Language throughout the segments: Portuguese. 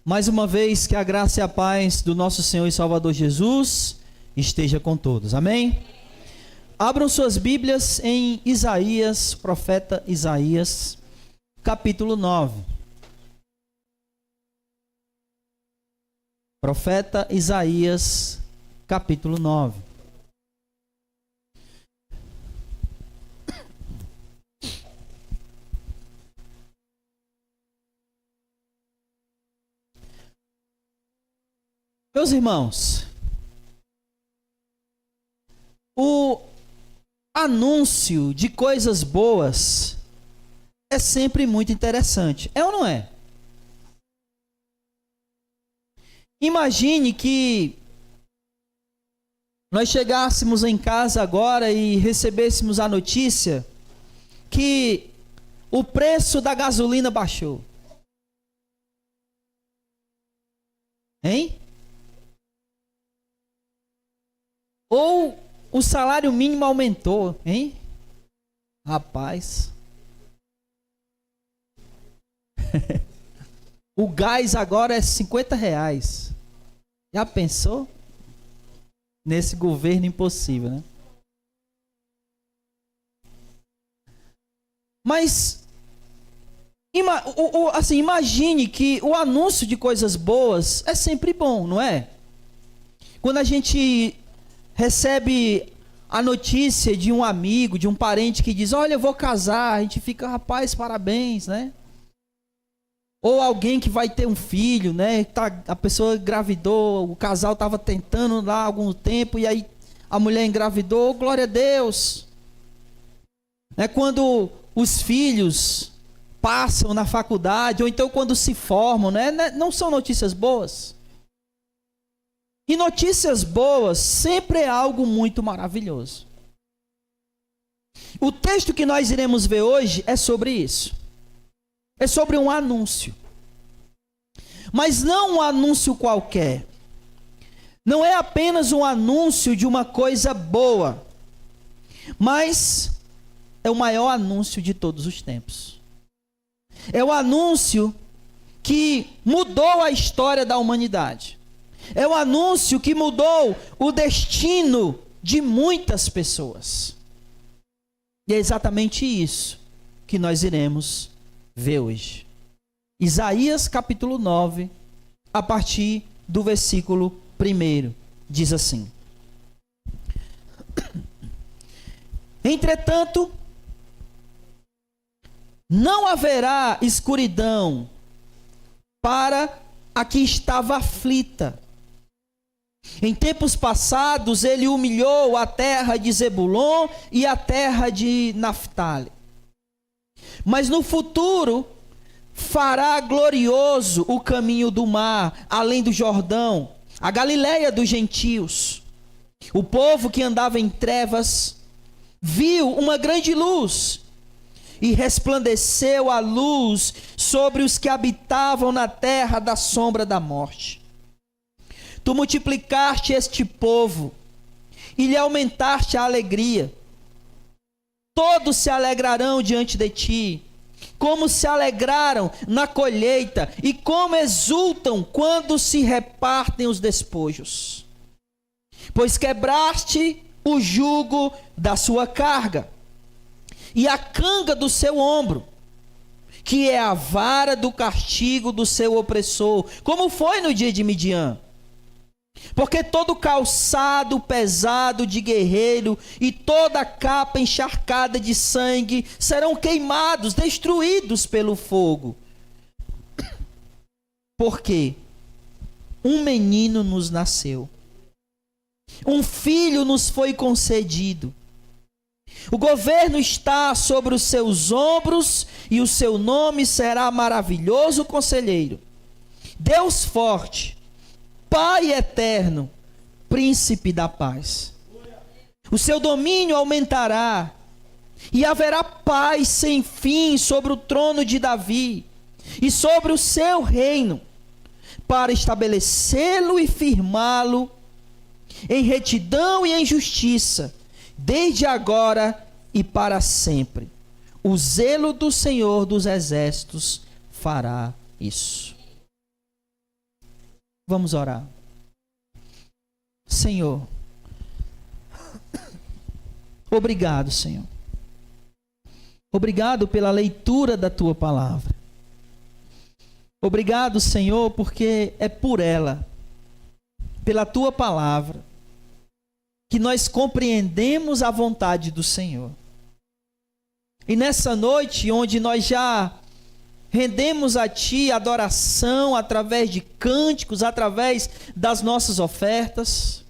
Mais uma vez, que a graça e a paz do nosso Senhor e Salvador Jesus esteja com todos. Amém? Abram suas Bíblias em Isaías, profeta Isaías, capítulo 9. Profeta Isaías, capítulo 9. Meus irmãos, o anúncio de coisas boas é sempre muito interessante, é ou não é? Imagine que nós chegássemos em casa agora e recebêssemos a notícia que o preço da gasolina baixou. Hein? Ou o salário mínimo aumentou, hein? Rapaz. O gás agora é R$50. Já pensou? Nesse governo impossível, né? Mas, assim, imagine que o anúncio de coisas boas é sempre bom, não é? Quando a gente recebe a notícia de um amigo, de um parente que diz, olha, eu vou casar, a gente fica, rapaz, parabéns, né? Ou alguém que vai ter um filho, né? A pessoa engravidou, o casal estava tentando lá há algum tempo, e aí a mulher engravidou, glória a Deus. É quando os filhos passam na faculdade, ou então quando se formam, né? Não são notícias boas. E notícias boas sempre é algo muito maravilhoso. O texto que nós iremos ver hoje é sobre isso. É sobre um anúncio. Mas não um anúncio qualquer. Não é apenas um anúncio de uma coisa boa. Mas é o maior anúncio de todos os tempos. É o anúncio que mudou a história da humanidade. É o anúncio que mudou o destino de muitas pessoas. E é exatamente isso que nós iremos ver hoje. Isaías capítulo 9, a partir do versículo 1, diz assim: Entretanto, não haverá escuridão para a que estava aflita. Em tempos passados, ele humilhou a terra de Zebulon e a terra de Naftali. Mas no futuro, fará glorioso o caminho do mar, além do Jordão, a Galileia dos gentios. O povo que andava em trevas viu uma grande luz, e resplandeceu a luz sobre os que habitavam na terra da sombra da morte. Tu multiplicaste este povo e lhe aumentaste a alegria. Todos se alegrarão diante de ti, como se alegraram na colheita e como exultam quando se repartem os despojos. Pois quebraste o jugo da sua carga e a canga do seu ombro, que é a vara do castigo do seu opressor, como foi no dia de Midian. Porque todo calçado pesado de guerreiro e toda capa encharcada de sangue serão queimados, destruídos pelo fogo. Porque um menino nos nasceu, um filho nos foi concedido. O governo está sobre os seus ombros e o seu nome será Maravilhoso Conselheiro, Deus Forte, Pai Eterno, Príncipe da Paz. O seu domínio aumentará e haverá paz sem fim sobre o trono de Davi e sobre o seu reino, para estabelecê-lo e firmá-lo em retidão e em justiça, desde agora e para sempre. O zelo do Senhor dos Exércitos fará isso. Vamos orar. Senhor, obrigado, Senhor. Obrigado pela leitura da tua palavra. Obrigado, Senhor, porque é por ela, pela tua palavra, que nós compreendemos a vontade do Senhor. E nessa noite, onde nós já rendemos a Ti adoração através de cânticos, através das nossas ofertas,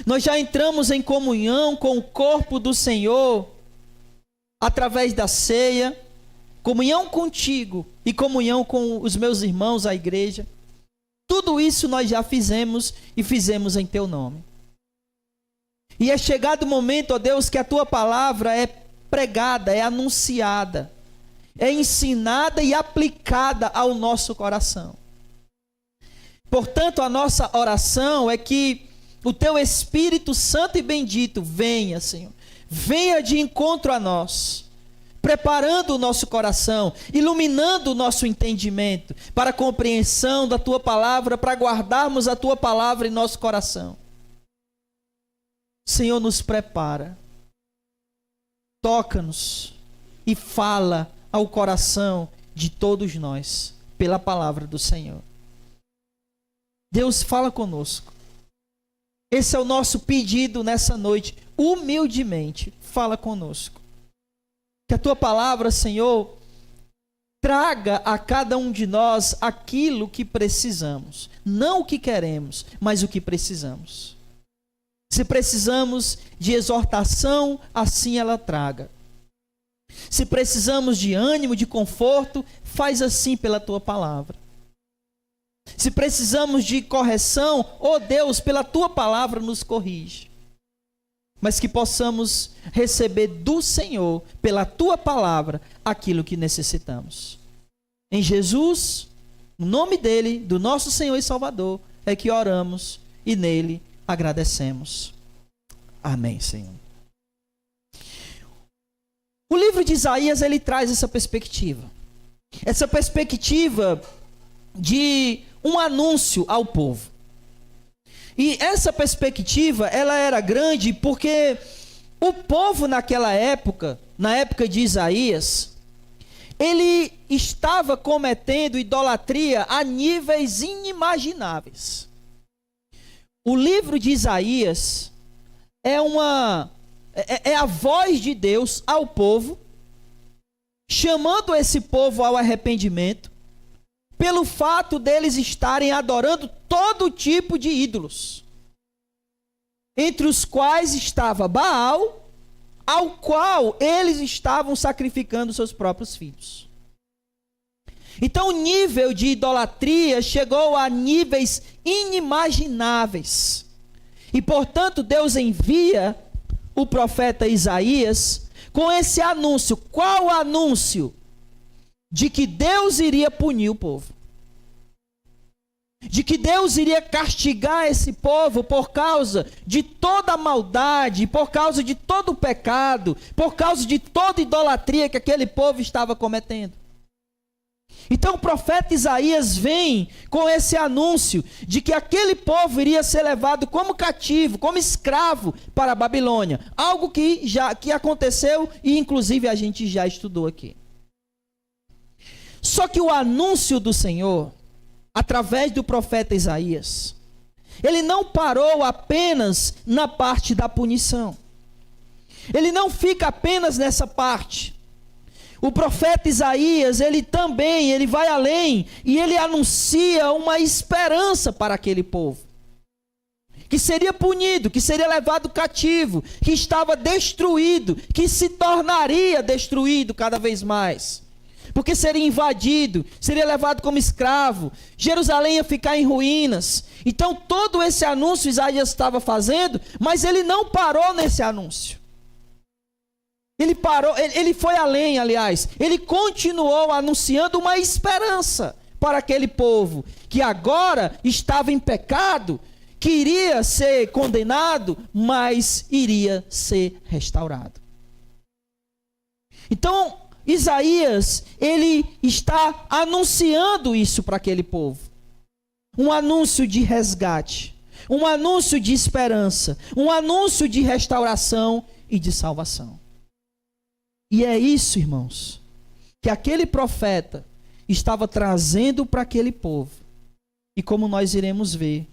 nós já entramos em comunhão com o corpo do Senhor, através da ceia, comunhão contigo e comunhão com os meus irmãos, a igreja. Tudo isso nós já fizemos e fizemos em Teu nome. E é chegado o momento, ó Deus, que a Tua palavra é pregada, é anunciada, é ensinada e aplicada ao nosso coração. Portanto, a nossa oração é que o Teu Espírito Santo e bendito venha, Senhor, venha de encontro a nós, preparando o nosso coração, iluminando o nosso entendimento para a compreensão da Tua palavra, para guardarmos a Tua palavra em nosso coração. Senhor, nos prepara, toca-nos e fala ao coração de todos nós, pela palavra do Senhor. Deus, fala conosco. Esse é o nosso pedido nessa noite, humildemente, fala conosco. Que a Tua palavra, Senhor, traga a cada um de nós aquilo que precisamos. Não o que queremos, mas o que precisamos. Se precisamos de exortação, assim ela traga. Se precisamos de ânimo, de conforto, faz assim pela Tua palavra. Se precisamos de correção, ó Deus, pela Tua palavra nos corrige. Mas que possamos receber do Senhor, pela Tua palavra, aquilo que necessitamos. Em Jesus, no nome dEle, do nosso Senhor e Salvador, é que oramos e nele agradecemos. Amém, Senhor. O livro de Isaías, ele traz essa perspectiva. Essa perspectiva de um anúncio ao povo. E essa perspectiva, ela era grande porque o povo naquela época, na época de Isaías, ele estava cometendo idolatria a níveis inimagináveis. O livro de Isaías é a voz de Deus ao povo, chamando esse povo ao arrependimento, pelo fato deles estarem adorando todo tipo de ídolos, entre os quais estava Baal, ao qual eles estavam sacrificando seus próprios filhos. Então o nível de idolatria chegou a níveis inimagináveis. E portanto Deus envia o profeta Isaías com esse anúncio. Qual o anúncio? De que Deus iria punir o povo. De que Deus iria castigar esse povo por causa de toda a maldade, por causa de todo o pecado, por causa de toda a idolatria que aquele povo estava cometendo. Então o profeta Isaías vem com esse anúncio de que aquele povo iria ser levado como cativo, como escravo para a Babilônia. Algo que aconteceu e inclusive a gente já estudou aqui. Só que o anúncio do Senhor, através do profeta Isaías, ele não parou apenas na parte da punição. Ele não fica apenas nessa parte. O profeta Isaías, ele vai além e ele anuncia uma esperança para aquele povo. Que seria punido, que seria levado cativo, que estava destruído, que se tornaria destruído cada vez mais. Porque seria invadido, seria levado como escravo, Jerusalém ia ficar em ruínas. Então todo esse anúncio Isaías estava fazendo, mas ele não parou nesse anúncio. Ele foi além, aliás, ele continuou anunciando uma esperança para aquele povo, que agora estava em pecado, que iria ser condenado, mas iria ser restaurado. Então, Isaías, ele está anunciando isso para aquele povo. um anúncio de resgate, um anúncio de esperança, um anúncio de restauração e de salvação. E é isso, irmãos, que aquele profeta estava trazendo para aquele povo. E como nós iremos ver,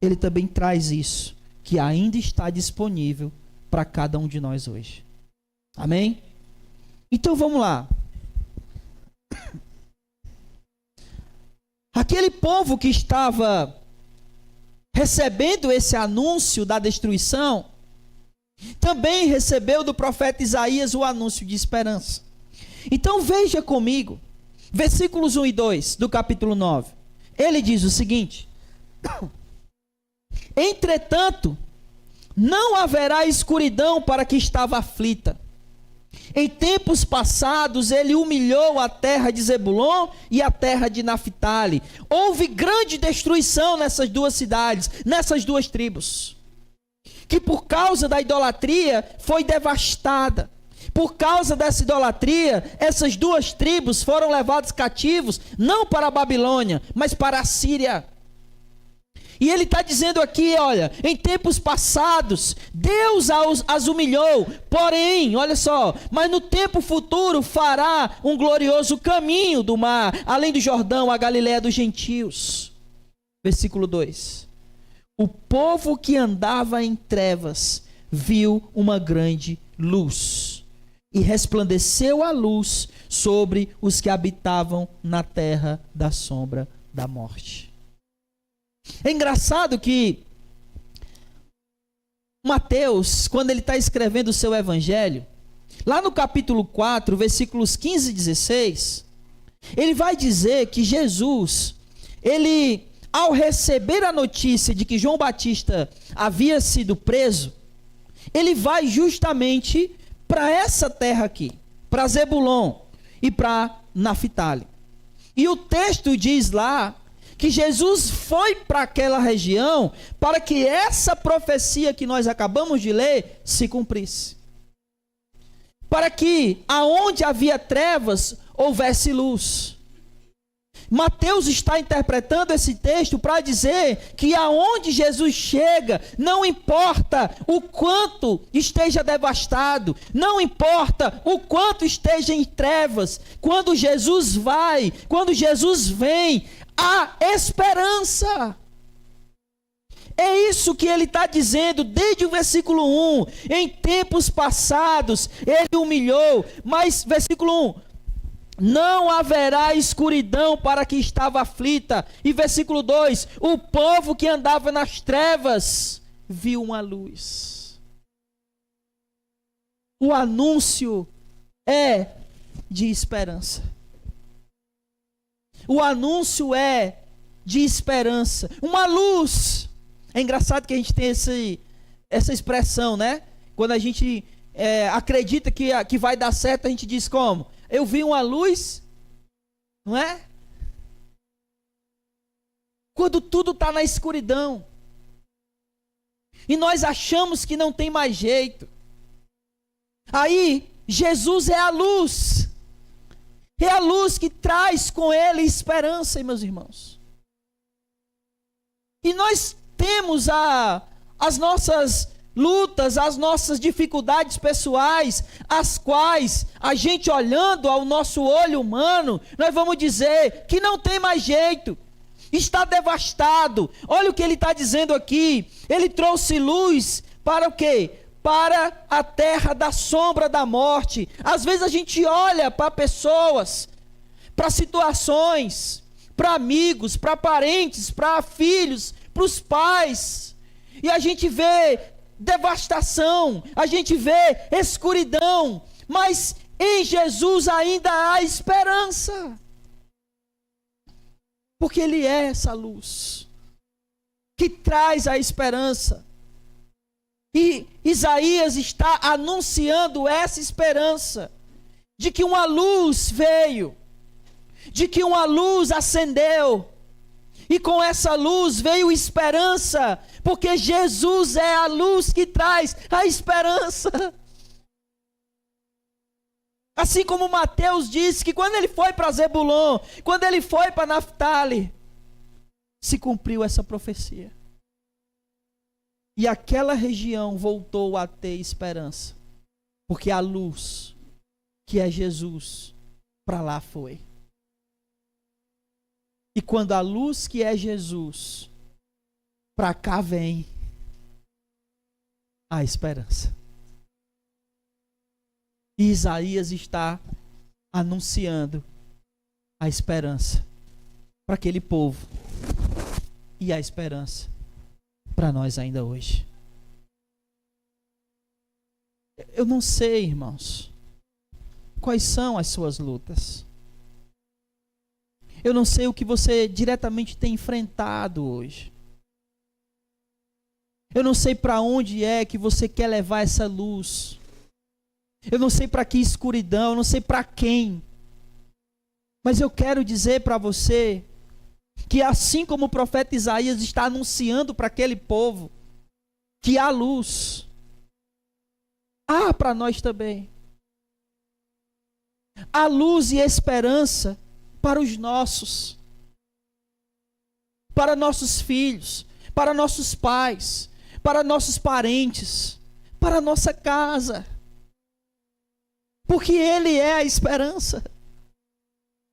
ele também traz isso, que ainda está disponível para cada um de nós hoje. Amém? Então vamos lá. Aquele povo que estava recebendo esse anúncio da destruição, também recebeu do profeta Isaías o anúncio de esperança. Então veja comigo, versículos 1 e 2 do capítulo 9. Ele diz o seguinte: entretanto, não haverá escuridão para que estava aflita. Em tempos passados ele humilhou a terra de Zebulon e a terra de Naphtali. Houve grande destruição nessas duas cidades, nessas duas tribos, que por causa da idolatria foi devastada. Por causa dessa idolatria, essas duas tribos foram levadas cativos, não para a Babilônia, mas para a Síria. E ele está dizendo aqui, olha, em tempos passados, Deus as humilhou, porém, olha só, mas no tempo futuro fará um glorioso caminho do mar, além do Jordão, a Galileia dos gentios. Versículo 2. O povo que andava em trevas viu uma grande luz, e resplandeceu a luz sobre os que habitavam na terra da sombra da morte. É engraçado que Mateus, quando ele está escrevendo o seu evangelho, lá no capítulo 4, versículos 15 e 16, ele vai dizer que Jesus, ele, ao receber a notícia de que João Batista havia sido preso, ele vai justamente para essa terra aqui, para Zebulon e para Naphtali. E o texto diz lá que Jesus foi para aquela região para que essa profecia que nós acabamos de ler se cumprisse. Para que aonde havia trevas houvesse luz. Mateus está interpretando esse texto para dizer que aonde Jesus chega, não importa o quanto esteja devastado, não importa o quanto esteja em trevas, quando Jesus vai, quando Jesus vem, há esperança. É isso que ele está dizendo desde o versículo 1. Em tempos passados ele humilhou, mas versículo 1, não haverá escuridão para que estava aflita. E versículo 2, o povo que andava nas trevas viu uma luz. O anúncio é de esperança. O anúncio é de esperança. Uma luz. É engraçado que a gente tem essa expressão, né? Quando a gente acredita que vai dar certo, a gente diz como? Eu vi uma luz, não é? Quando tudo está na escuridão. E nós achamos que não tem mais jeito. Aí, Jesus é a luz. É a luz que traz com ele esperança, meus irmãos. E nós temos as nossas lutas, as nossas dificuldades pessoais, as quais a gente olhando ao nosso olho humano, nós vamos dizer que não tem mais jeito, está devastado. Olha o que ele está dizendo aqui, ele trouxe luz para o quê? Para a terra da sombra da morte. Às vezes a gente olha para pessoas, para situações, para amigos, para parentes, para filhos, para os pais, e a gente vê devastação, a gente vê escuridão, mas em Jesus ainda há esperança, porque ele é essa luz que traz a esperança. E Isaías está anunciando essa esperança de que uma luz veio, de que uma luz acendeu, e com essa luz veio esperança, porque Jesus é a luz que traz a esperança. Assim como Mateus disse que quando ele foi para Zebulon, quando ele foi para Naphtali, se cumpriu essa profecia. E aquela região voltou a ter esperança. Porque a luz, que é Jesus, para lá foi. E quando a luz, que é Jesus, para cá vem, a esperança. E Isaías está anunciando a esperança para aquele povo. E a esperança para nós ainda hoje. Eu não sei, irmãos, quais são as suas lutas. Eu não sei o que você diretamente tem enfrentado hoje. Eu não sei para onde é que você quer levar essa luz. Eu não sei para que escuridão, eu não sei para quem. Mas eu quero dizer para você que assim como o profeta Isaías está anunciando para aquele povo que há luz, há para nós também. Há luz e esperança para os nossos, para nossos filhos, para nossos pais, para nossos parentes, para nossa casa. Porque Ele é a esperança.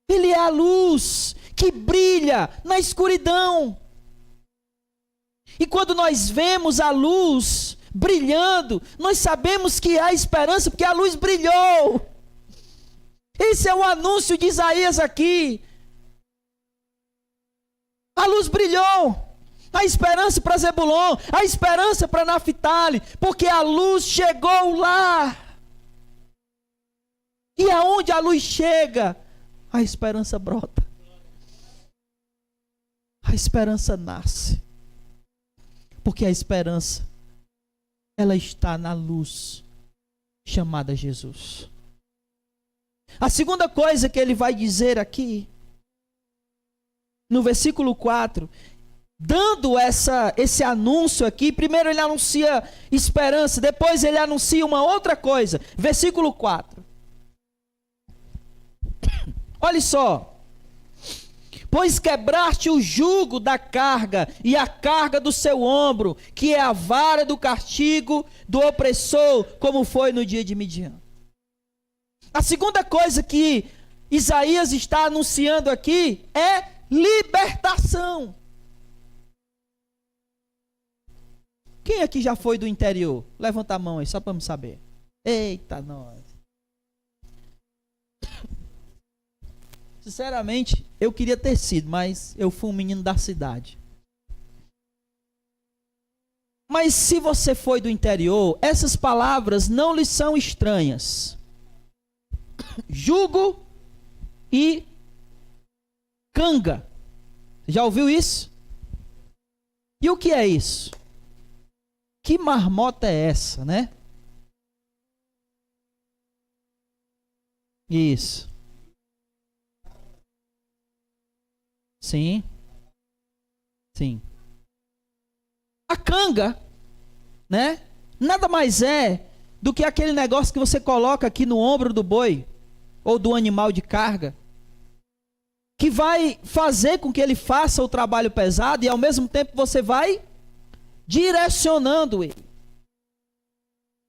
Ele é a luz que brilha na escuridão. E quando nós vemos a luz brilhando, nós sabemos que há esperança, porque a luz brilhou. Esse é o anúncio de Isaías aqui. A luz brilhou. A esperança para Zebulon, a esperança para Naftali, porque a luz chegou lá. E aonde a luz chega, a esperança brota. A esperança nasce. Porque a esperança, ela está na luz chamada Jesus. A segunda coisa que ele vai dizer aqui, no versículo 4, dando esse anúncio aqui, primeiro ele anuncia esperança, depois ele anuncia uma outra coisa. Versículo 4. Olha só. Pois quebraste o jugo da carga e a carga do seu ombro, que é a vara do castigo do opressor, como foi no dia de Midian. A segunda coisa que Isaías está anunciando aqui é libertação. Quem aqui já foi do interior? Levanta a mão aí, só para me saber. Eita, nós. Sinceramente, eu queria ter sido, mas eu fui um menino da cidade. Mas se você foi do interior, essas palavras não lhe são estranhas. Jugo e canga. Já ouviu isso? E o que é isso? Que marmota é essa, né? Isso. Sim. Sim. A canga, né? Nada mais é do que aquele negócio que você coloca aqui no ombro do boi ou do animal de carga, que vai fazer com que ele faça o trabalho pesado e ao mesmo tempo você vai direcionando ele.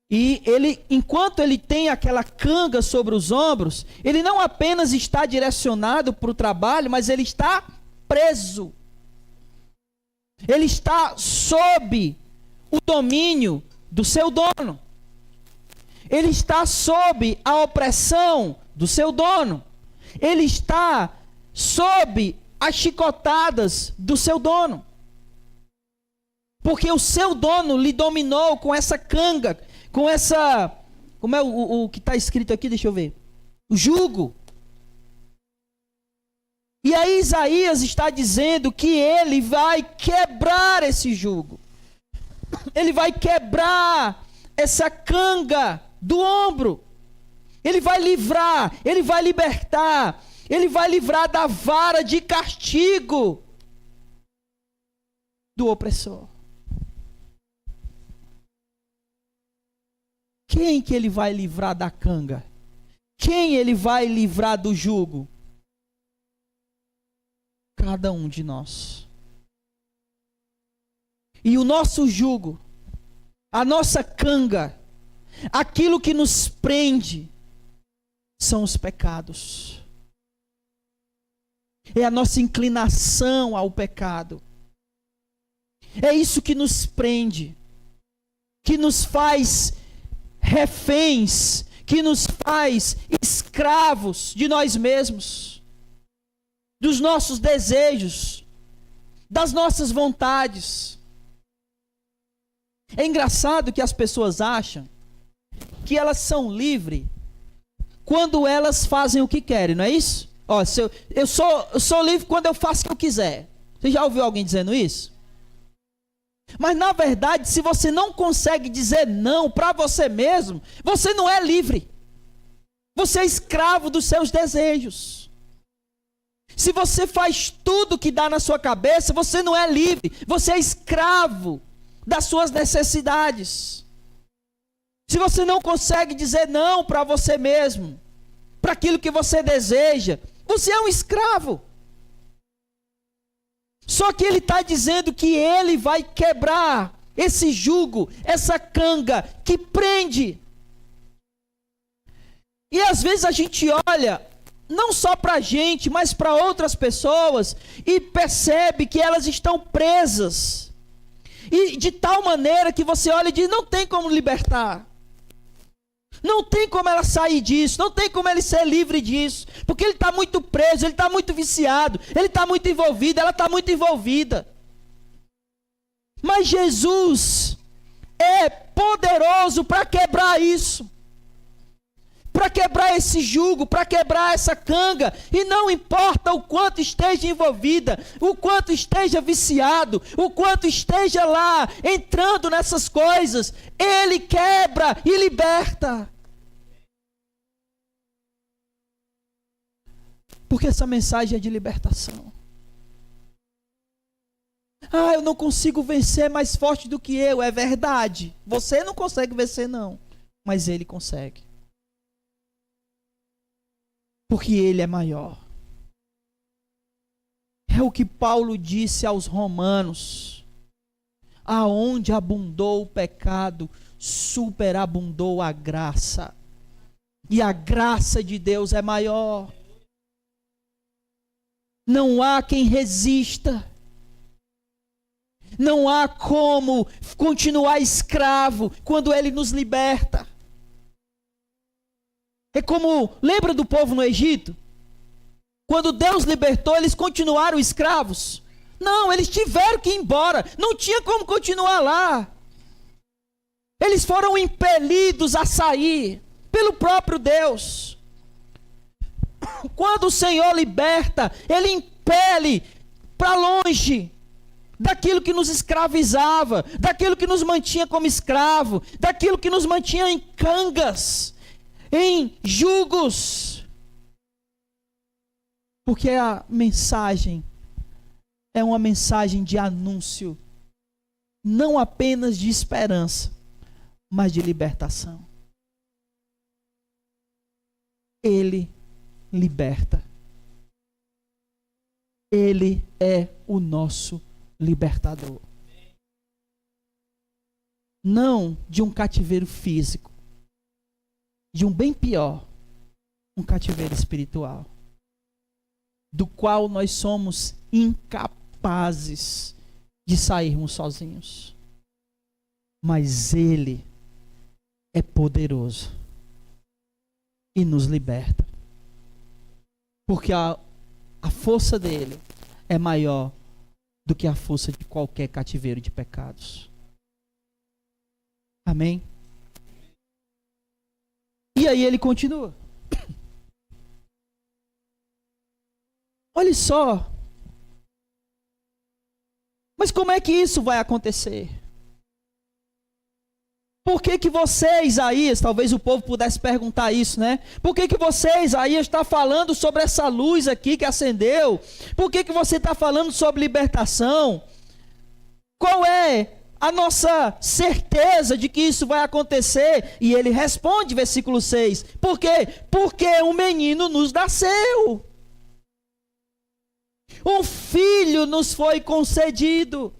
E ele, enquanto ele tem aquela canga sobre os ombros, ele não apenas está direcionado para o trabalho, mas ele está preso. Ele está sob o domínio do seu dono. Ele está sob a opressão do seu dono. Ele está sob as chicotadas do seu dono. Porque o seu dono lhe dominou com essa canga, com essa... Como é o que está escrito aqui? Deixa eu ver. O jugo. E aí Isaías está dizendo que ele vai quebrar esse jugo. Ele vai quebrar essa canga do ombro. Ele vai livrar, ele vai libertar, ele vai livrar da vara de castigo do opressor. Quem que ele vai livrar da canga? Quem ele vai livrar do jugo? Cada um de nós. E o nosso jugo, a nossa canga, aquilo que nos prende, são os pecados. É a nossa inclinação ao pecado. É isso que nos prende, que nos faz reféns, que nos faz escravos de nós mesmos, dos nossos desejos, das nossas vontades. É engraçado que as pessoas acham que elas são livres quando elas fazem o que querem, não é isso? Ó, eu sou livre quando eu faço o que eu quiser. Você já ouviu alguém dizendo isso? Mas na verdade, se você não consegue dizer não para você mesmo, você não é livre. Você é escravo dos seus desejos. Se você faz tudo que dá na sua cabeça, você não é livre. Você é escravo das suas necessidades. Se você não consegue dizer não para você mesmo, para aquilo que você deseja, você é um escravo. Só que ele está dizendo que ele vai quebrar esse jugo, essa canga que prende. E às vezes a gente olha, não só para a gente, mas para outras pessoas, e percebe que elas estão presas. E de tal maneira que você olha e diz, não tem como libertar. Não tem como ela sair disso, não tem como ele ser livre disso, porque ele está muito preso, ele está muito viciado, ele está muito envolvido, ela está muito envolvida. Mas Jesus é poderoso para quebrar isso, para quebrar esse jugo, para quebrar essa canga, e não importa o quanto esteja envolvida, o quanto esteja viciado, o quanto esteja lá entrando nessas coisas, ele quebra e liberta. Porque essa mensagem é de libertação. Ah, eu não consigo vencer mais forte do que eu, é verdade. Você não consegue vencer não, mas ele consegue. Porque ele é maior. É o que Paulo disse aos Romanos. Aonde abundou o pecado, superabundou a graça. E a graça de Deus é maior. Não há quem resista. Não há como continuar escravo quando ele nos liberta. É como, lembra do povo no Egito? Quando Deus libertou, eles continuaram escravos? Não, eles tiveram que ir embora. Não tinha como continuar lá. Eles foram impelidos a sair pelo próprio Deus. Quando o Senhor liberta, Ele impele para longe daquilo que nos escravizava, daquilo que nos mantinha como escravo, daquilo que nos mantinha em cangas, em jugos. Porque a mensagem é uma mensagem de anúncio, não apenas de esperança, mas de libertação. Ele liberta. Ele é o nosso libertador. Não de um cativeiro físico, de um bem pior, um cativeiro espiritual, do qual nós somos incapazes de sairmos sozinhos. Mas Ele é poderoso e nos liberta. Porque a força dele é maior do que a força de qualquer cativeiro de pecados. Amém? E aí ele continua. Olha só. Mas como é que isso vai acontecer? Por que que você, Isaías, talvez o povo pudesse perguntar isso, né? Por que que você, Isaías, está falando sobre essa luz aqui que acendeu? Por que que você está falando sobre libertação? Qual é a nossa certeza de que isso vai acontecer? E ele responde, versículo 6. Por quê? Porque um menino nos nasceu. Um filho nos foi concedido.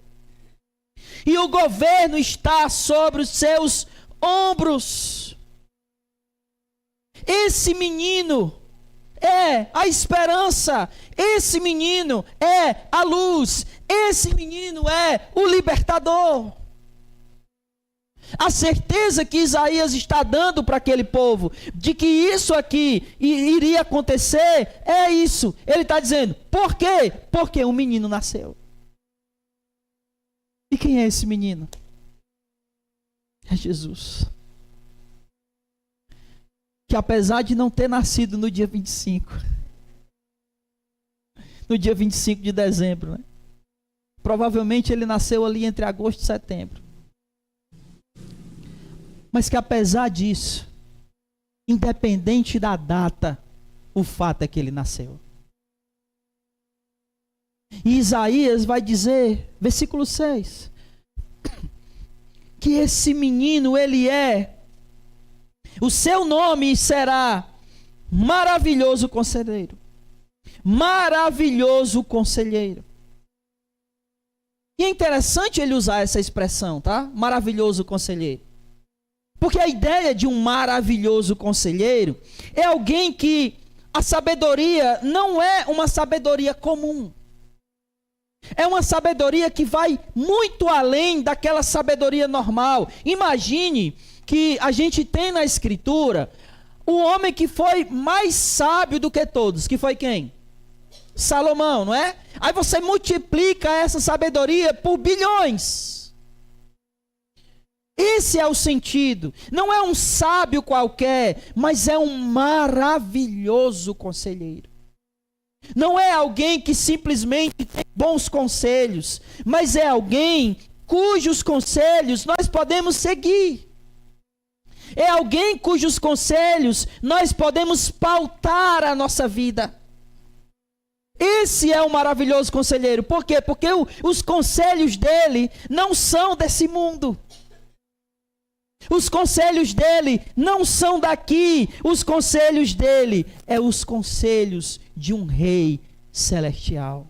e o governo está sobre os seus ombros. Esse menino é a esperança, esse menino é a luz, esse menino é o libertador. A certeza que Isaías está dando para aquele povo, de que isso aqui iria acontecer, é isso. Ele está dizendo, por quê? Porque um menino nasceu. E quem é esse menino? É Jesus. Que apesar de não ter nascido no dia 25, no dia 25 de dezembro, né? Provavelmente ele nasceu ali entre agosto e setembro. Mas que apesar disso, independente da data, o fato é que ele nasceu. E Isaías vai dizer, versículo 6, que esse menino, o seu nome será Maravilhoso Conselheiro. Maravilhoso Conselheiro. E é interessante ele usar essa expressão, tá? Maravilhoso Conselheiro. Porque a ideia de um maravilhoso conselheiro é alguém que a sabedoria não é uma sabedoria comum. É uma sabedoria que vai muito além daquela sabedoria normal. Imagine que a gente tem na Escritura o homem que foi mais sábio do que todos, que foi quem? Salomão, não é? Aí você multiplica essa sabedoria por bilhões. Esse é o sentido. Não é um sábio qualquer, mas é um maravilhoso conselheiro. Não é alguém que simplesmente tem bons conselhos, mas é alguém cujos conselhos nós podemos seguir. É alguém cujos conselhos nós podemos pautar a nossa vida. Esse é o maravilhoso conselheiro. Por quê? Porque os conselhos dele não são desse mundo. Os conselhos dele não são daqui. Os conselhos dele é os conselhos de um rei celestial.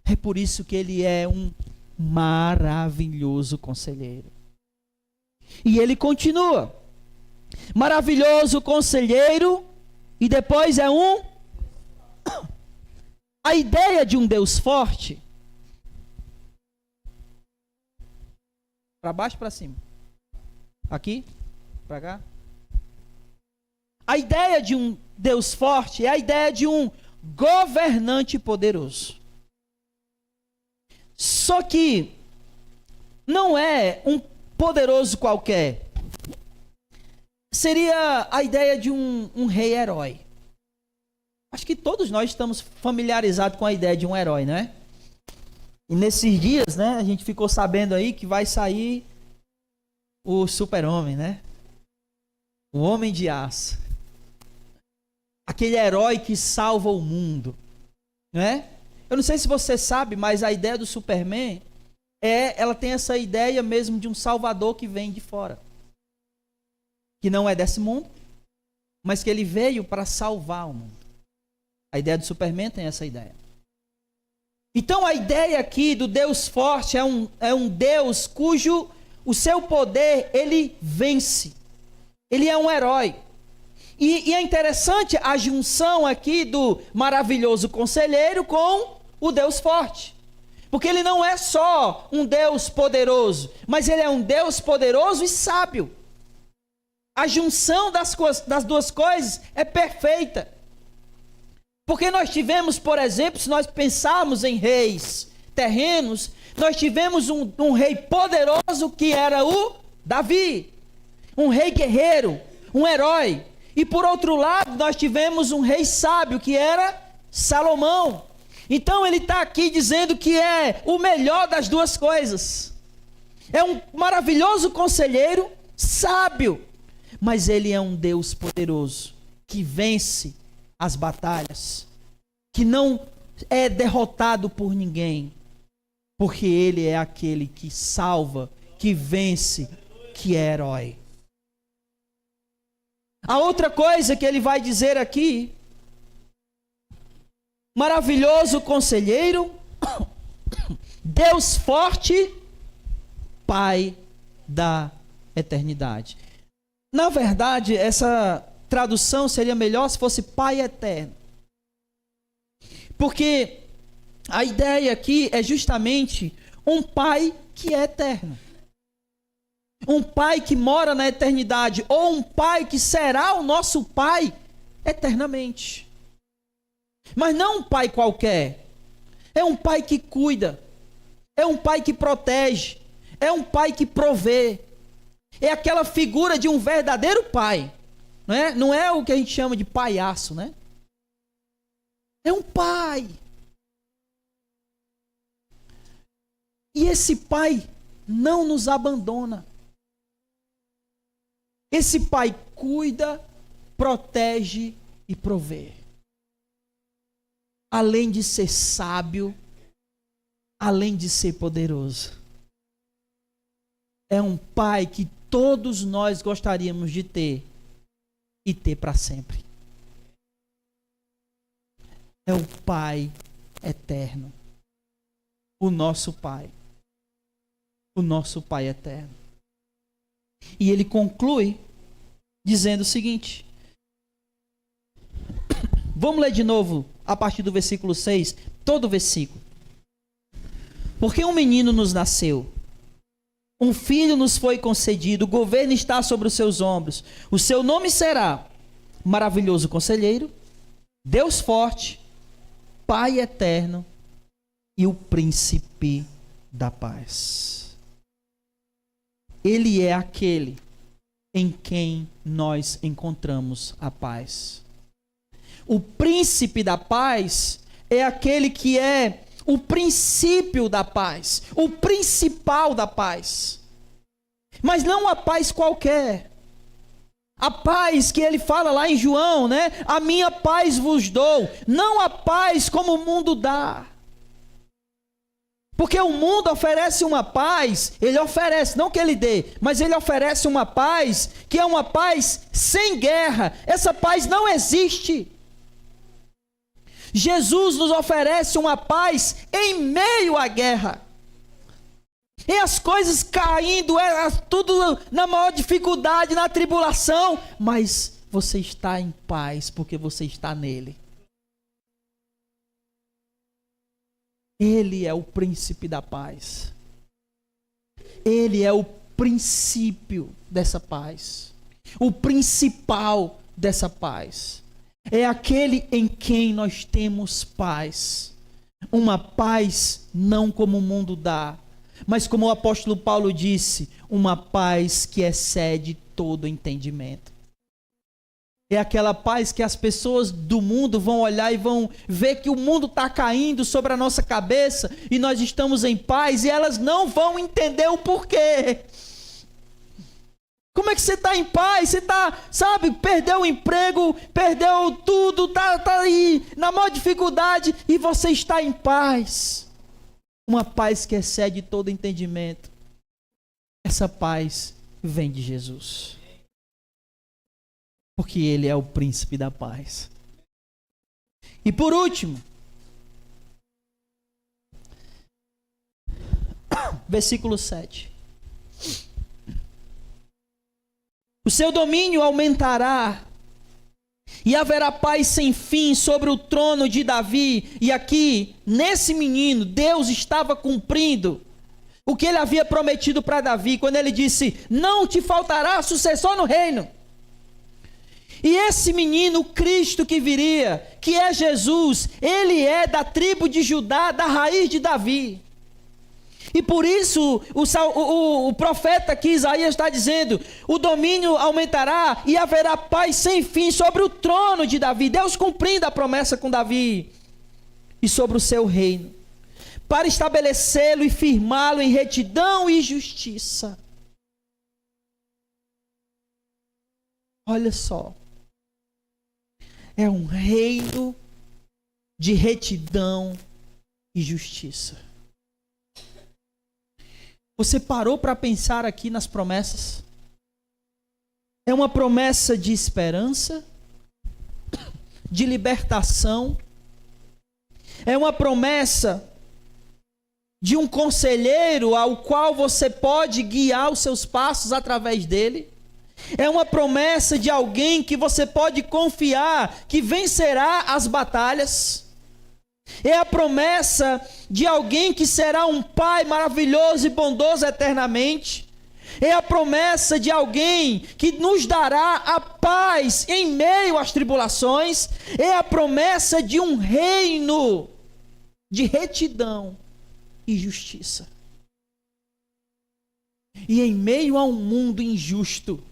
É por isso que ele é um maravilhoso conselheiro. E ele continua. Maravilhoso conselheiro. E depois é a ideia de um Deus forte. Para baixo, para cima. Aqui, para cá. A ideia de um Deus forte é a ideia de um governante poderoso. Só que não é um poderoso qualquer. Seria a ideia de um rei herói. Acho que todos nós estamos familiarizados com a ideia de um herói, não é? E nesses dias, né, a gente ficou sabendo aí que vai sair o Super-Homem, né? O Homem de Aço. Aquele herói que salva o mundo, né? Eu não sei se você sabe, mas a ideia do Superman ela tem essa ideia mesmo de um salvador que vem de fora. Que não é desse mundo, mas que ele veio para salvar o mundo. A ideia do Superman tem essa ideia. Então a ideia aqui do Deus forte é um Deus cujo o seu poder, ele vence. Ele é um herói. E é interessante a junção aqui do maravilhoso conselheiro com o Deus forte. Porque ele não é só um Deus poderoso, mas ele é um Deus poderoso e sábio. A junção das duas coisas é perfeita. Porque nós tivemos, por exemplo, se nós pensarmos em reis terrenos, nós tivemos um rei poderoso que era o Davi. Um rei guerreiro, um herói. E por outro lado, nós tivemos um rei sábio que era Salomão. Então ele está aqui dizendo que é o melhor das duas coisas. É um maravilhoso conselheiro, sábio. Mas ele é um Deus poderoso, que vence as batalhas, que não é derrotado por ninguém, porque ele é aquele que salva, que vence, que é herói. A outra coisa que ele vai dizer aqui, maravilhoso conselheiro, Deus forte, Pai da eternidade. Na verdade, essa tradução seria melhor se fosse Pai eterno. Porque a ideia aqui é justamente um Pai que é eterno. Um Pai que mora na eternidade, ou um Pai que será o nosso Pai eternamente. Mas não um Pai qualquer. É um Pai que cuida. É um Pai que protege. É um Pai que provê. É aquela figura de um verdadeiro Pai. Não é o que a gente chama de palhaço, né? É um Pai. E esse Pai não nos abandona. Esse Pai cuida, protege e provê. Além de ser sábio, além de ser poderoso. É um Pai que todos nós gostaríamos de ter e ter para sempre. É o Pai eterno. O nosso Pai. O nosso Pai eterno. E ele conclui dizendo o seguinte. Vamos ler de novo a partir do versículo 6, todo o versículo. Porque um menino nos nasceu, um filho nos foi concedido, o governo está sobre os seus ombros. O seu nome será Maravilhoso Conselheiro, Deus Forte, Pai Eterno e o Príncipe da Paz. Ele é aquele em quem nós encontramos a paz. O Príncipe da Paz é aquele que é o princípio da paz, o principal da paz. Mas não a paz qualquer. A paz que ele fala lá em João, né? A minha paz vos dou. Não a paz como o mundo dá. Porque o mundo oferece uma paz, ele oferece, não que ele dê, mas ele oferece uma paz que é uma paz sem guerra. Essa paz não existe. Jesus nos oferece uma paz em meio à guerra. E as coisas caindo, tudo na maior dificuldade, na tribulação, mas você está em paz porque você está nele. Ele é o príncipe da paz. Ele é o princípio dessa paz. O principal dessa paz. É aquele em quem nós temos paz. Uma paz não como o mundo dá, mas como o apóstolo Paulo disse, uma paz que excede todo entendimento. É aquela paz que as pessoas do mundo vão olhar e vão ver que o mundo está caindo sobre a nossa cabeça e nós estamos em paz e elas não vão entender o porquê. Como é que você está em paz? Você está, perdeu o emprego, perdeu tudo, está aí na maior dificuldade e você está em paz. Uma paz que excede todo entendimento. Essa paz vem de Jesus. Porque ele é o príncipe da paz. E por último, versículo 7. O seu domínio aumentará e haverá paz sem fim sobre o trono de Davi. E aqui, nesse menino, Deus estava cumprindo o que ele havia prometido para Davi, quando ele disse, não te faltará sucessor no reino. E esse menino, Cristo que viria, que é Jesus, ele é da tribo de Judá, da raiz de Davi. E por isso o profeta aqui, Isaías, está dizendo, o domínio aumentará e haverá paz sem fim sobre o trono de Davi. Deus cumprindo a promessa com Davi e sobre o seu reino, para estabelecê-lo e firmá-lo em retidão e justiça. Olha só. É um reino de retidão e justiça. Você parou para pensar aqui nas promessas? É uma promessa de esperança, de libertação. É uma promessa de um conselheiro ao qual você pode guiar os seus passos através dele. É uma promessa de alguém que você pode confiar que vencerá as batalhas. É a promessa de alguém que será um pai maravilhoso e bondoso eternamente. É a promessa de alguém que nos dará a paz em meio às tribulações. É a promessa de um reino de retidão e justiça. E em meio a um mundo injusto,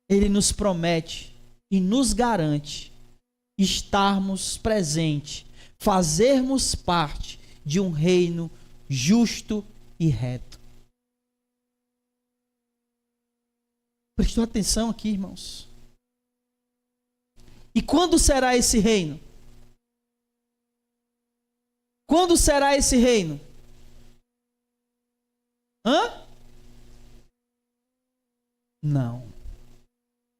Ele nos promete e nos garante estarmos presentes, fazermos parte de um reino justo e reto. Prestou atenção aqui, irmãos? E quando será esse reino? Quando será esse reino? Não.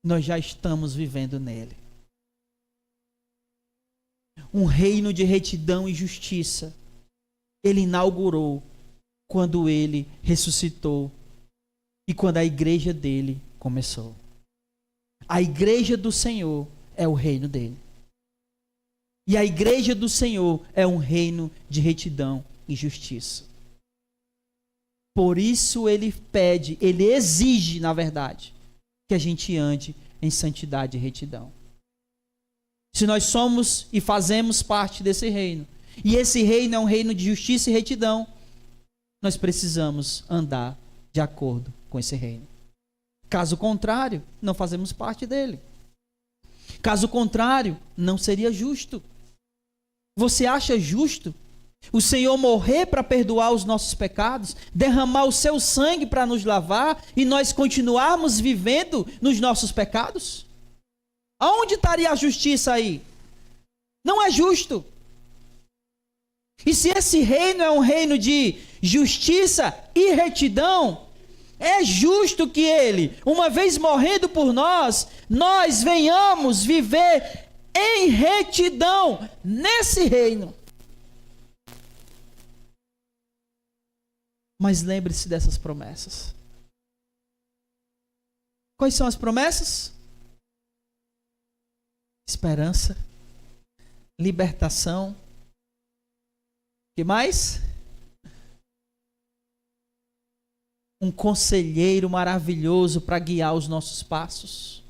Nós já estamos vivendo nele. Um reino de retidão e justiça. Ele inaugurou quando ele ressuscitou e quando a igreja dele começou. A igreja do Senhor é o reino dele. E a igreja do Senhor é um reino de retidão e justiça. Por isso ele pede, ele exige, na verdade, que a gente ande em santidade e retidão. Se nós somos e fazemos parte desse reino, e esse reino é um reino de justiça e retidão, nós precisamos andar de acordo com esse reino. Caso contrário, não fazemos parte dele. Caso contrário, não seria justo. Você acha justo o Senhor morrer para perdoar os nossos pecados, derramar o seu sangue para nos lavar e nós continuarmos vivendo nos nossos pecados? Aonde estaria a justiça aí? Não é justo. E se esse reino é um reino de justiça e retidão, é justo que ele, uma vez morrendo por nós, nós venhamos viver em retidão nesse reino. Mas lembre-se dessas promessas. Quais são as promessas? Esperança, libertação. O que mais? Um conselheiro maravilhoso para guiar os nossos passos.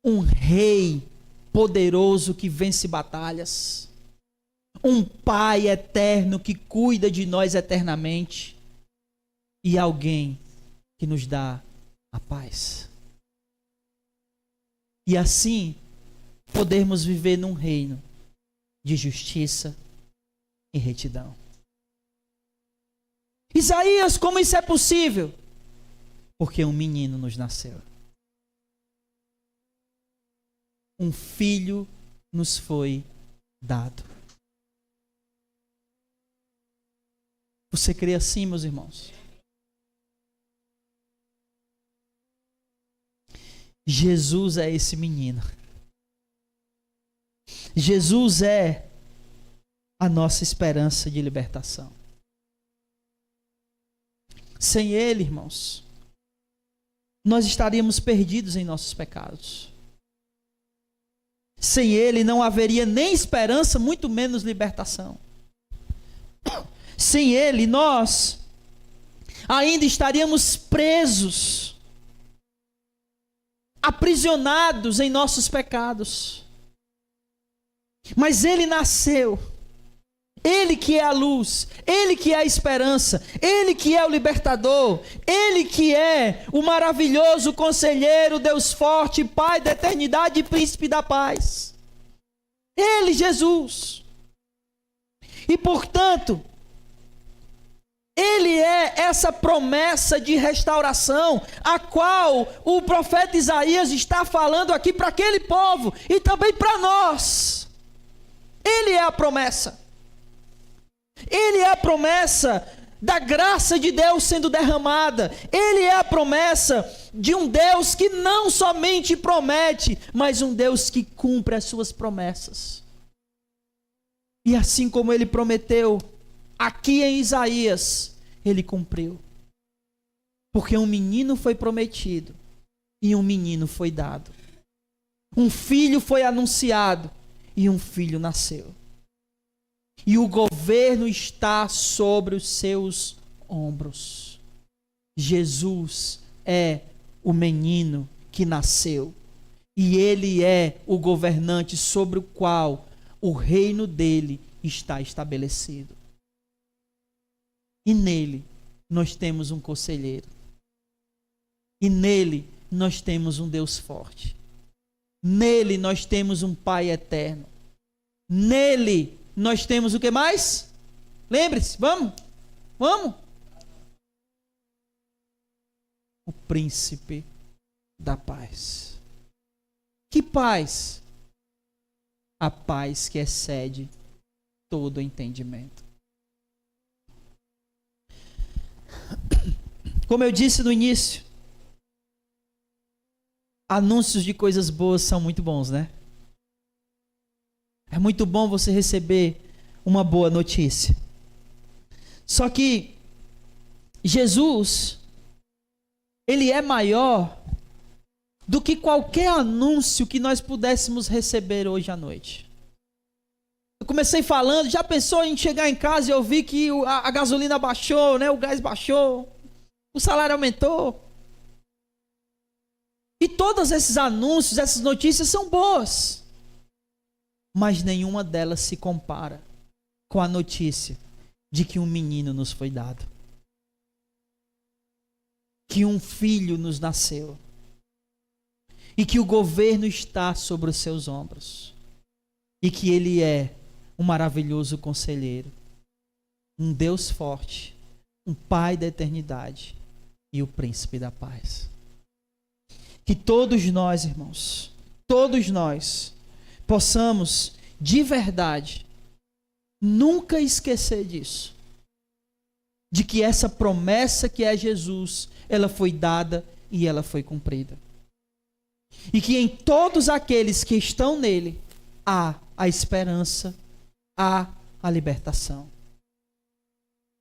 Um rei poderoso que vence batalhas. Um pai eterno que cuida de nós eternamente. E alguém que nos dá a paz. E assim, podermos viver num reino de justiça e retidão. Isaías, como isso é possível? Porque um menino nos nasceu. Um filho nos foi dado. Você crê assim, meus irmãos? Jesus é esse menino. Jesus é a nossa esperança de libertação. Sem Ele, irmãos, nós estaríamos perdidos em nossos pecados. Sem Ele não haveria nem esperança, muito menos libertação. Sem Ele nós ainda estaríamos presos, aprisionados em nossos pecados. Mas Ele nasceu. Ele que é a luz, Ele que é a esperança, Ele que é o libertador, Ele que é o maravilhoso conselheiro, Deus forte, Pai da eternidade e príncipe da paz. Ele, Jesus. E portanto, Ele é essa promessa de restauração, a qual o profeta Isaías está falando aqui para aquele povo e também para nós. Ele é a promessa. Ele é a promessa da graça de Deus sendo derramada. Ele é a promessa de um Deus que não somente promete, mas um Deus que cumpre as suas promessas. E assim como Ele prometeu aqui em Isaías, ele cumpriu. Porque um menino foi prometido e um menino foi dado. Um filho foi anunciado e um filho nasceu. E o governo está sobre os seus ombros. Jesus é o menino que nasceu. E ele é o governante sobre o qual o reino dele está estabelecido. E nele nós temos um conselheiro. E nele nós temos um Deus forte. Nele nós temos um Pai eterno. Nele nós temos o que mais? Lembre-se, vamos? O príncipe da paz. Que paz? A paz que excede todo entendimento. Como eu disse no início, anúncios de coisas boas são muito bons, né? É muito bom você receber uma boa notícia. Só que Jesus, ele é maior do que qualquer anúncio que nós pudéssemos receber hoje à noite. Eu comecei falando, já pensou em chegar em casa e ouvir que a gasolina baixou, né? O gás baixou, o salário aumentou. E todos esses anúncios, essas notícias são boas. Mas nenhuma delas se compara com a notícia de que um menino nos foi dado. Que um filho nos nasceu. E que o governo está sobre os seus ombros. E que ele é um maravilhoso conselheiro. Um Deus forte. Um Pai da eternidade. E o príncipe da paz. Que todos nós, irmãos, todos nós, possamos, de verdade, nunca esquecer disso. De que essa promessa que é Jesus, ela foi dada e ela foi cumprida. E que em todos aqueles que estão nele, há a esperança, há a libertação.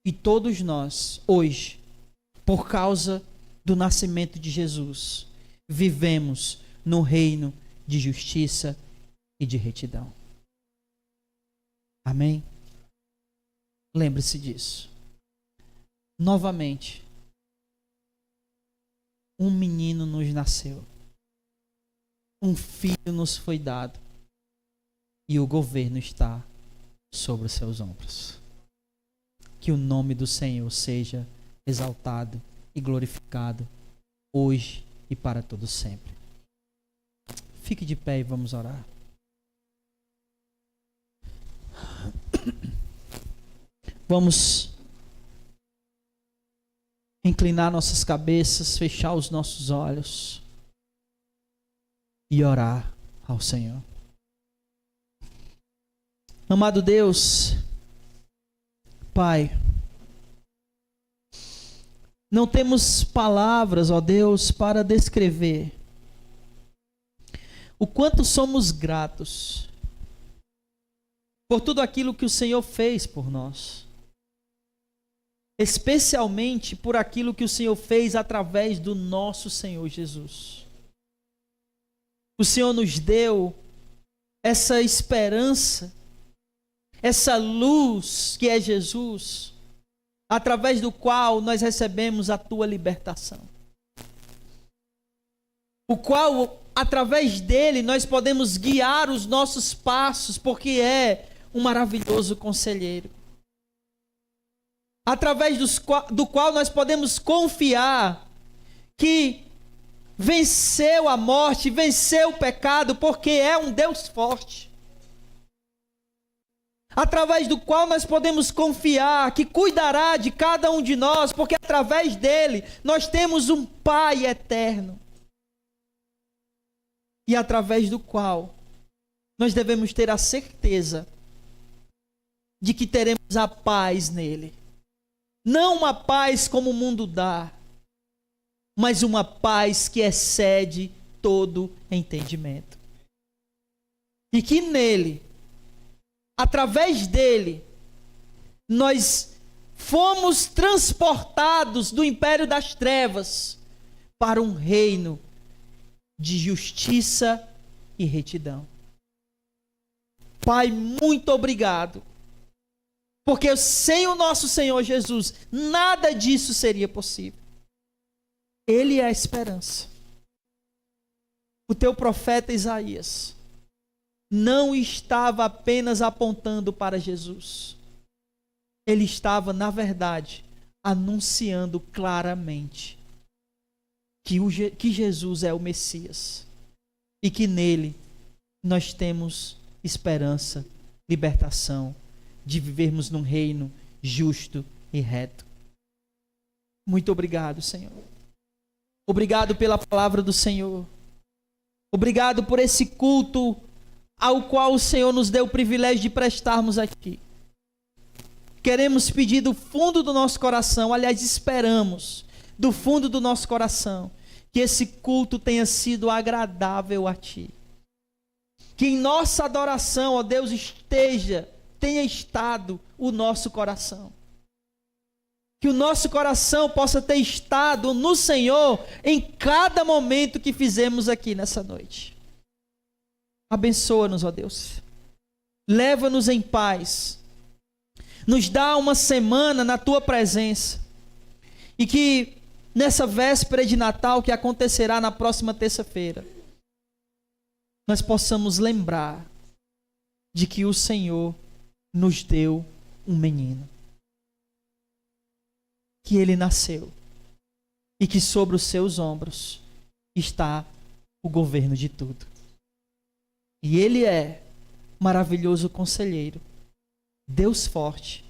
E todos nós, hoje, por causa do nascimento de Jesus, vivemos no reino de justiça e de retidão. Amém? Lembre-se disso. Novamente, um menino nos nasceu. Um filho nos foi dado. E o governo está sobre os seus ombros. Que o nome do Senhor seja exaltado e glorificado hoje e para todo sempre. Fique de pé e vamos orar. Vamos inclinar nossas cabeças, fechar os nossos olhos e orar ao Senhor. Amado Deus, Pai, não temos palavras, ó Deus, para descrever o quanto somos gratos por tudo aquilo que o Senhor fez por nós. Especialmente por aquilo que o Senhor fez através do nosso Senhor Jesus. O Senhor nos deu essa esperança, essa luz que é Jesus, através do qual nós recebemos a tua libertação. O qual, através dele, nós podemos guiar os nossos passos, porque é um maravilhoso conselheiro. Através do qual nós podemos confiar que venceu a morte, venceu o pecado, porque é um Deus forte. Através do qual nós podemos confiar que cuidará de cada um de nós, porque através dele nós temos um Pai eterno. E através do qual nós devemos ter a certeza de que teremos a paz nele. Não uma paz como o mundo dá, mas uma paz que excede todo entendimento. E que nele, através dele, nós fomos transportados do império das trevas para um reino de justiça e retidão. Pai, muito obrigado, porque sem o nosso Senhor Jesus, nada disso seria possível. Ele é a esperança. O teu profeta Isaías não estava apenas apontando para Jesus. Ele estava, na verdade, anunciando claramente que Jesus é o Messias e que nele nós temos esperança, libertação, de vivermos num reino justo e reto. Muito obrigado, Senhor. Obrigado pela palavra do Senhor. Obrigado por esse culto ao qual o Senhor nos deu o privilégio de prestarmos aqui. Queremos pedir do fundo do nosso coração, aliás, esperamos do fundo do nosso coração, que esse culto tenha sido agradável a Ti. Que em nossa adoração, ó Deus, tenha estado o nosso coração. Que o nosso coração possa ter estado no Senhor em cada momento que fizemos aqui nessa noite. Abençoa-nos, ó Deus. Leva-nos em paz. Nos dá uma semana na Tua presença. E que nessa véspera de Natal, que acontecerá na próxima terça-feira, nós possamos lembrar de que o Senhor nos deu um menino. Que ele nasceu. E que sobre os seus ombros está o governo de tudo. E ele é maravilhoso conselheiro, Deus forte,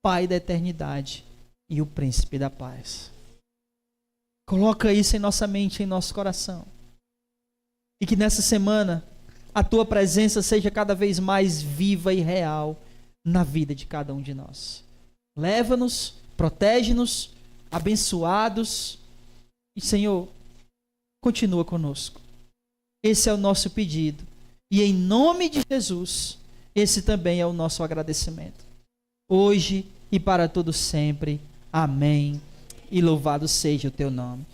Pai da eternidade e o príncipe da paz. Coloca isso em nossa mente, em nosso coração. E que nessa semana a tua presença seja cada vez mais viva e real na vida de cada um de nós. Leva-nos, protege-nos, abençoados. E Senhor, continua conosco. Esse é o nosso pedido. E em nome de Jesus, esse também é o nosso agradecimento. Hoje e para todo sempre. Amém. E louvado seja o teu nome.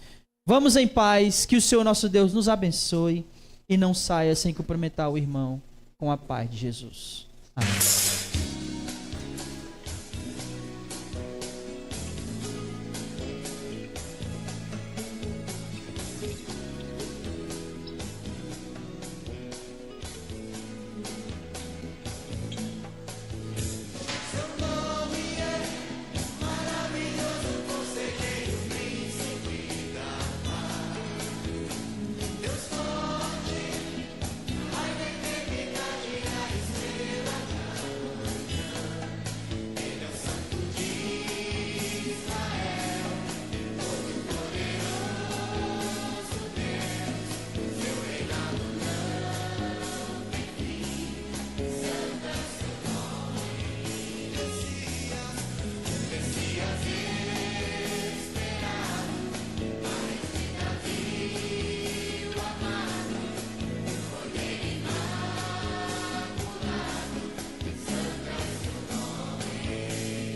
Vamos em paz, que o Senhor nosso Deus nos abençoe e não saia sem cumprimentar o irmão com a paz de Jesus. Amém.